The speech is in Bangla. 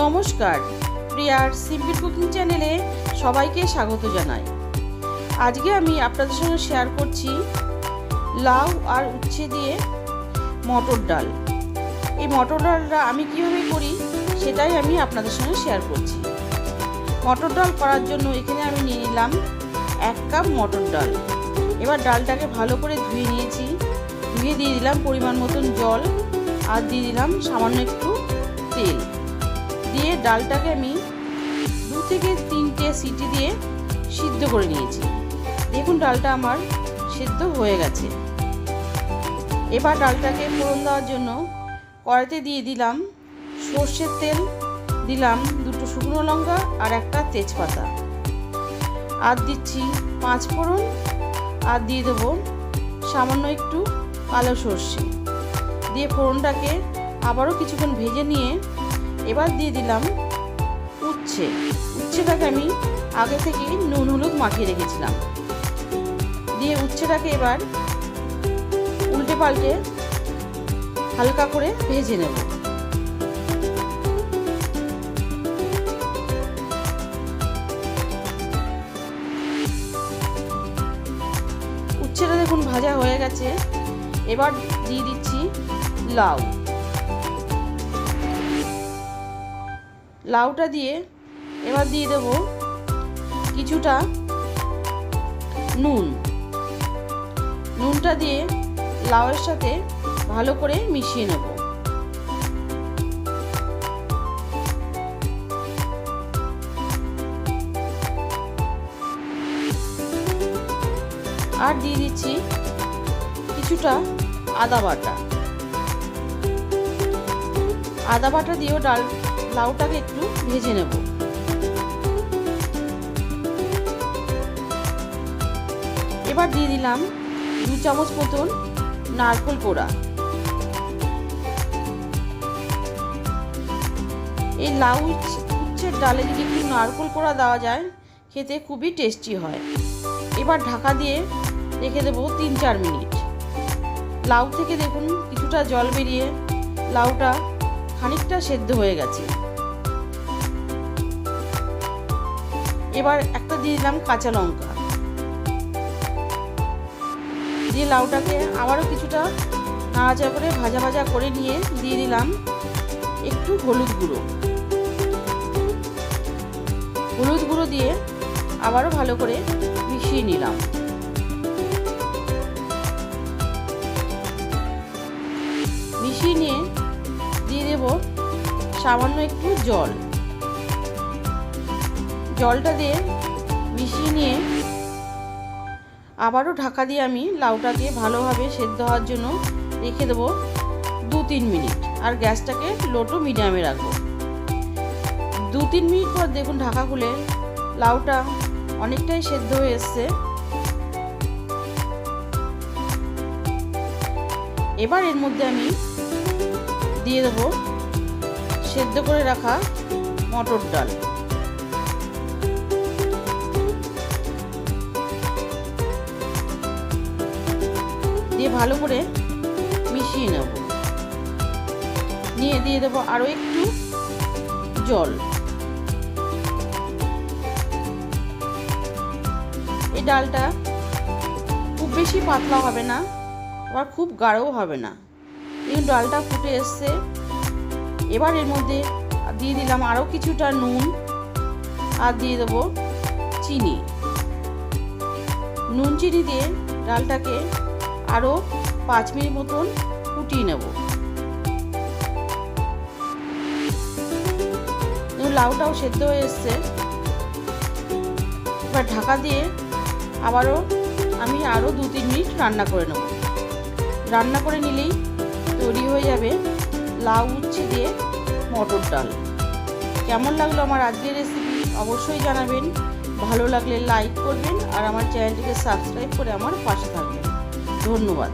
নমস্কার, প্রিয়ার সিম্পল কুকিং চ্যানেলে সবাইকে স্বাগত জানাই। আজকে আমি আপনাদের সঙ্গে শেয়ার করছি লাউ আর উচ্ছে দিয়ে মটর ডাল। এই মটর ডালটা আমি কীভাবে করি সেটাই আমি আপনাদের সঙ্গে শেয়ার করছি। মটর ডাল করার জন্য এখানে আমি নিয়ে নিলাম 1 কাপ মটর ডাল। এবার ডালটাকে ভালো করে ধুয়ে নিয়েছি। ধুয়ে দিয়ে দিলাম পরিমাণ মতন জল আর দিয়ে দিলাম সামান্য একটু তেল। দিয়ে ডালটাকে আমি 2 থেকে 3টে সিটি দিয়ে সিদ্ধ করে নিয়েছি। দেখুন ডালটা আমার সিদ্ধ হয়ে গেছে। এবার ডালটাকে ফোড়ন দেওয়ার জন্য কড়াইতে দিয়ে দিলাম সর্ষের তেল, দিলাম 2টো শুকনো লঙ্কা আর 1টা তেজপাতা, আর দিচ্ছি 5 ফোড়ন, আর দিয়ে দেবো সামান্য একটু কালো সর্ষে। দিয়ে ফোড়নটাকে আবারও কিছুক্ষণ ভেজে নিয়ে এবার দিয়ে দিলাম উচ্ছেটাকে আমি আগে থেকে নুন হলুদ মাখিয়ে রেখেছিলাম। দিয়ে উচ্ছেটাকে এবার উল্টে পাল্টে হালকা করে ভেজে নেব। উচ্ছেটা দেখুন ভাজা হয়ে গেছে। এবার দিয়ে দিচ্ছি লাউটা দিয়ে এবার দিয়ে দেব কিছুটা নুনটা দিয়ে লাউয়ের সাথে ভালো করে মিশিয়ে নেব। আর দিয়ে দিচ্ছি কিছুটা আদা বাটা দিয়েও লাউটাকে একটু ভেজে নেব। এবার দিয়ে দিলাম 2 চামচ মতন নারকেল কোড়া। এই লাউ উচ্ছের ডালে যদি একটু নারকেল কোড়া দেওয়া যায় খেতে খুবই টেস্টি হয়। এবার ঢাকা দিয়ে রেখে দেবো 3-4 মিনিট। লাউ থেকে দেখুন কিছুটা জল বেরিয়ে লাউটা খানিকটা সেদ্ধ হয়ে গেছে। এবার একটা দিয়ে দিলাম কাঁচা লঙ্কা, দিয়ে লাউটাকে আবারও কিছুটা নাড়াচাড়া করে ভাজা করে নিয়ে দিয়ে দিলাম একটু হলুদ গুঁড়ো দিয়ে আবারও ভালো করে মিশিয়ে নিলাম। মিশিয়ে নিয়ে দিয়ে দেব সামান্য একটু জলটা দিয়ে মিশিয়ে নিয়ে আবারও ঢাকা দিয়ে আমি লাউটাকে ভালোভাবে সেদ্ধ হওয়ার জন্য রেখে দেবো 2-3 মিনিট। আর গ্যাসটাকে লো টু মিডিয়ামে রাখবো। 2-3 মিনিট পর দেখুন ঢাকা খুলে লাউটা অনেকটাই সেদ্ধ হয়ে এসছে। এবার এর মধ্যে আমি দিয়ে দেবো সেদ্ধ করে রাখা মটর ডাল। দিয়ে ভালো করে মিশিয়ে নেব। নিয়ে দিয়ে দেবো আরও একটু জল। এই ডালটা খুব বেশি পাতলা হবে না, আবার খুব গাঢ়ও হবে না। এই ডালটা ফুটে এসছে। এবার এর মধ্যে দিয়ে দিলাম আরও কিছুটা নুন, আর দিয়ে দেবো চিনি দিয়ে ডালটাকে আরও 5 মিনিট মতন ফুটিয়ে নেব। লাউটাও সেদ্ধ হয়ে এসছে। এবার ঢাকা দিয়ে আবারও আমি আরও 2-3 মিনিট রান্না করে নেব। রান্না করে নিলেই তৈরি হয়ে যাবে লাউ উচ্ছে দিয়ে মটর ডাল। কেমন লাগলো আমার আজকের রেসিপি অবশ্যই জানাবেন। ভালো লাগলে লাইক করবেন আর আমার চ্যানেলটিকে সাবস্ক্রাইব করে আমার পাশে থাকবেন। ধন্যবাদ।